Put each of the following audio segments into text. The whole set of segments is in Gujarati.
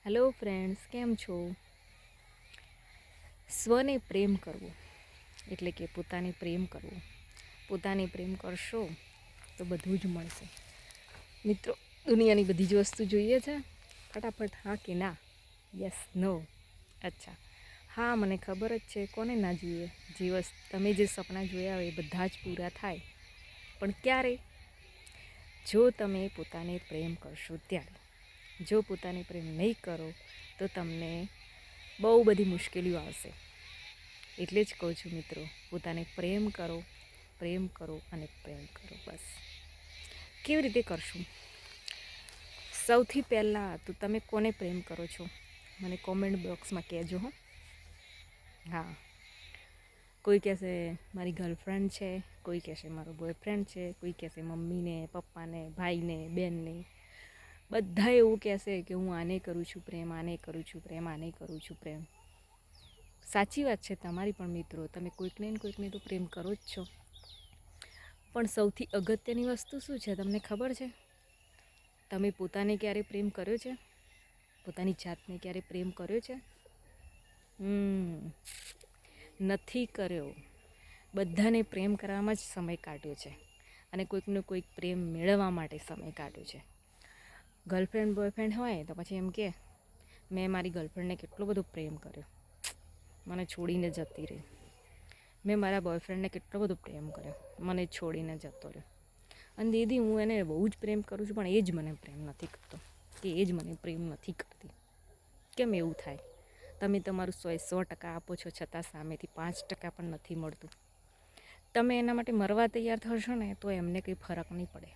હેલો ફ્રેન્ડ્સ, કેમ છો? સ્વને પ્રેમ કરવો એટલે કે પોતાને પ્રેમ કરવો. પોતાને પ્રેમ કરશો તો બધું જ મળશે. મિત્રો, દુનિયાની બધી જ વસ્તુ જોઈએ છે? ફટાફટ હા કે ના, યસ, નો. અચ્છા, હા, મને ખબર જ છે, કોને ના જોઈએ. તમે જે સપના જોયા હોય એ બધા જ પૂરા થાય, પણ ક્યારે? જો તમે પોતાને પ્રેમ કરશો ત્યારે. જો પોતાને પ્રેમ નહીં કરો તો તમને બહુ બધી મુશ્કેલીઓ આવશે. એટલે જ કહું છું મિત્રો, પોતાને પ્રેમ કરો, પ્રેમ કરો અને પ્રેમ કરો. બસ. કેવી રીતે કરશું? સૌથી પહેલાં તો તમે કોને પ્રેમ કરો છો મને કોમેન્ટ બોક્સમાં કહેજો. હા, કોઈ કહેશે મારી ગર્લફ્રેન્ડ છે, કોઈ કહેશે મારો બોયફ્રેન્ડ છે, કોઈ કહેશે મમ્મીને, પપ્પાને, ભાઈને, બેનને. બધા એવું કહેશે કે હું આને કરું છું પ્રેમ, આને કરું છું પ્રેમ, આને કરું છું પ્રેમ. સાચી વાત છે તમારી પણ મિત્રો, તમે કોઈકને ને કોઈકને તો પ્રેમ કરો જ છો. પણ સૌથી અગત્યની વસ્તુ શું છે તમને ખબર છે? તમે પોતાને ક્યારે પ્રેમ કર્યો છે? પોતાની જાતને ક્યારે પ્રેમ કર્યો છે? નથી કર્યો. બધાને પ્રેમ કરવામાં જ સમય કાઢ્યો છે અને કોઈકનો કોઈક પ્રેમ મેળવવા માટે સમય કાઢ્યો છે. ગર્લફ્રેન્ડ બોયફ્રેન્ડ હોય તો પછી એમ કે મેં મારી ગર્લફ્રેન્ડને કેટલો બધો પ્રેમ કર્યો, મને છોડીને જતી રહી. મેં મારા બોયફ્રેન્ડને કેટલો બધો પ્રેમ કર્યો, મને છોડીને જતો રહ્યો. અને દીદી, હું એને બહુ જ પ્રેમ કરું છું, પણ એ જ મને પ્રેમ નથી કરતો, કે એ જ મને પ્રેમ નથી કરતી. કેમ એવું થાય? તમે તમારું 100% આપો છો, છતાં સામેથી 5% પણ નથી મળતું. તમે એના માટે મરવા તૈયાર થશો ને તો એમને કંઈ ફરક નહીં પડે.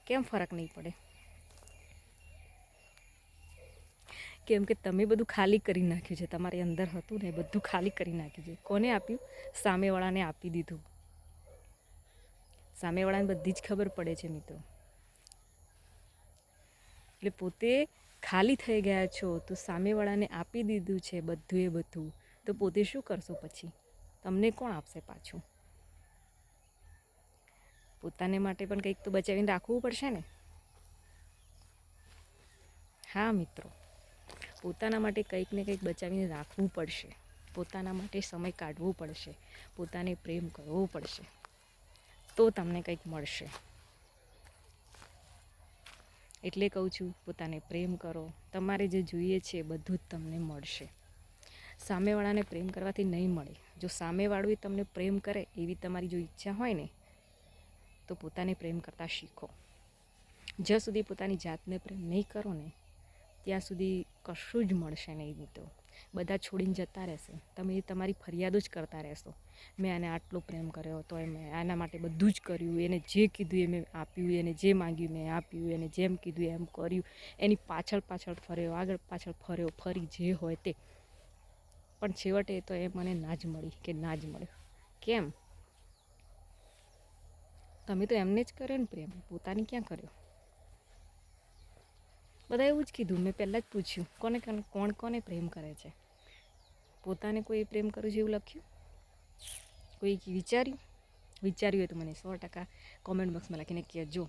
કેમ ફરક નહીં પડે? કેમ કે તમે બધું ખાલી કરી નાખ્યું છે. તમારી અંદર હતું ને બધું ખાલી કરી નાખ્યું છે. કોને આપ્યું? સામેવાળાને આપી દીધું. સામેવાળાને બધી જ ખબર પડે છે મિત્રો. એટલે પોતે ખાલી થઈ ગયા છો તો સામેવાળાને આપી દીધું છે બધું. તો પોતે શું કરશો પછી? તમને કોણ આપશે પાછું? પોતાને માટે પણ કંઈક તો બચાવીને રાખવું પડશે ને. હા મિત્રો, પોતાના માટે કંઈક ને કંઈક બચાવીને રાખવું પડશે. પોતાના માટે સમય કાઢવો પડશે. પોતાને પ્રેમ કરવો પડશે. તો તમને કંઈક મળશે. એટલે કહું છું, પોતાને પ્રેમ કરો. તમારે જે જોઈએ છે એ બધું જ તમને મળશે. સામેવાળાને પ્રેમ કરવાથી નહીં મળે. જો સામેવાળું તમને પ્રેમ કરે એવી તમારી જો ઈચ્છા હોય ને તો પોતાને પ્રેમ કરતાં શીખો. જ્યાં સુધી પોતાની જાતને પ્રેમ નહીં કરો ને ત્યાં સુધી કશું જ મળશે નહીં મિત્રો. બધા છોડીને જતા રહેશે. તમે તમારી ફરિયાદો જ કરતા રહેશો. મેં આને આટલો પ્રેમ કર્યો તો મેં આના માટે બધું જ કર્યું, એને જે કીધું એ મેં આપ્યું, એને જે માંગ્યું મેં આપ્યું, એને જેમ કીધું એમ કર્યું, એની પાછળ ફર્યો, આગળ પાછળ ફર્યો, ફરી જે હોય તે. પણ છેવટે તો એ મને ના જ મળી કે ના જ મળ્યો. કેમ? તમે તો એમને જ કર્યો ને પ્રેમ, પોતાની ક્યાં કર્યો? બધા એવું જ કીધું. મેં પહેલાં જ પૂછ્યું કોને પ્રેમ કરે છે? પોતાને કોઈ પ્રેમ કરું છે એવું લખ્યું? કોઈ વિચાર્યું હોય તો મને 100% કોમેન્ટ બોક્સમાં લખીને કહેજો.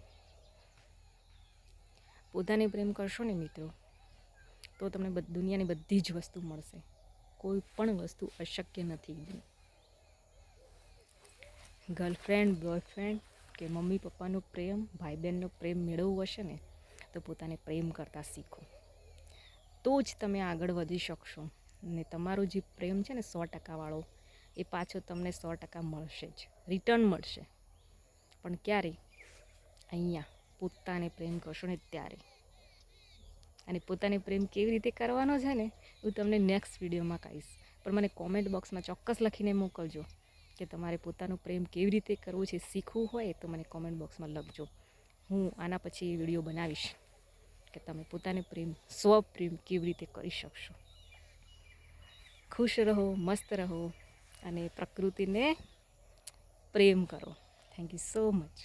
પોતાને પ્રેમ કરશો ને મિત્રો તો તમને દુનિયાની બધી જ વસ્તુ મળશે. કોઈ પણ વસ્તુ અશક્ય નથી. ગર્લફ્રેન્ડ, બોયફ્રેન્ડ કે મમ્મી પપ્પાનો પ્રેમ, ભાઈ બહેનનો પ્રેમ મેળવવો હશે ને તો પોતાને પ્રેમ કરતાં શીખો. તો જ તમે આગળ વધી શકશો. ને તમારો જે પ્રેમ છે ને 100% વાળો, એ પાછો તમને 100% મળશે જ, રિટર્ન મળશે. પણ ક્યારે? અહીંયા પોતાને પ્રેમ કરશો ને ત્યારે. અને પોતાને પ્રેમ કેવી રીતે કરવાનો છે ને હું તમને નેક્સ્ટ વિડીયોમાં કહીશ. પણ મને કોમેન્ટ બોક્સમાં ચોક્કસ લખીને મોકલજો કે તમારે પોતાનો પ્રેમ કેવી રીતે કરવો છે. શીખવું હોય તો મને કોમેન્ટ બોક્સમાં લખજો. હું આના પછી વિડીયો બનાવીશ કે તમે પોતાને સ્વપ્રેમ કેવી રીતે કરી શકશો. ખુશ રહો, મસ્ત રહો અને પ્રકૃતિને પ્રેમ કરો. Thank you so much.